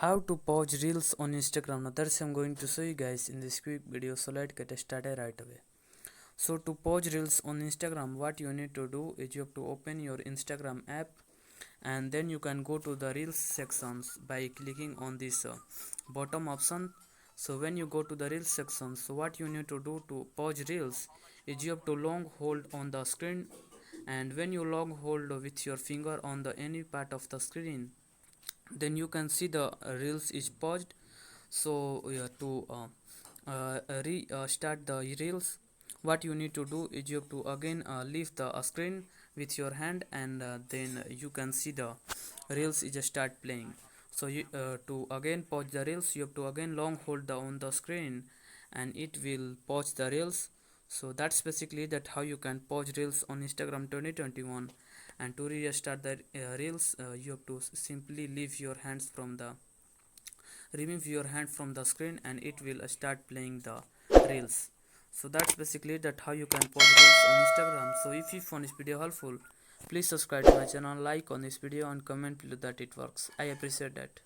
How to pause reels on Instagram. Now that's I'm going to show you guys in this quick video, so let's get started right away. So to pause reels on Instagram, what you need to do is you have to open your Instagram app, and then you can go to the reels sections by clicking on this bottom option. So when you go to the reels section, so what you need to do to pause reels is you have to long hold on the screen, and when you long hold with your finger on the any part of the screen, then you can see the reels is paused. So to restart the reels, what you need to do is you have to again leave the screen with your hand, and then you can see the reels is start playing. So you to again pause the reels, you have to again long hold on the screen, and it will pause the reels. So that's basically that how you can pause reels on Instagram 2021. And to restart the reels, you have to simply leave your hands from the remove your hand from the screen, and it will start playing the reels. So that's basically that how you can pause reels on Instagram. So if you found this video helpful, please subscribe to my channel, like on this video, and comment below that it works. I appreciate that.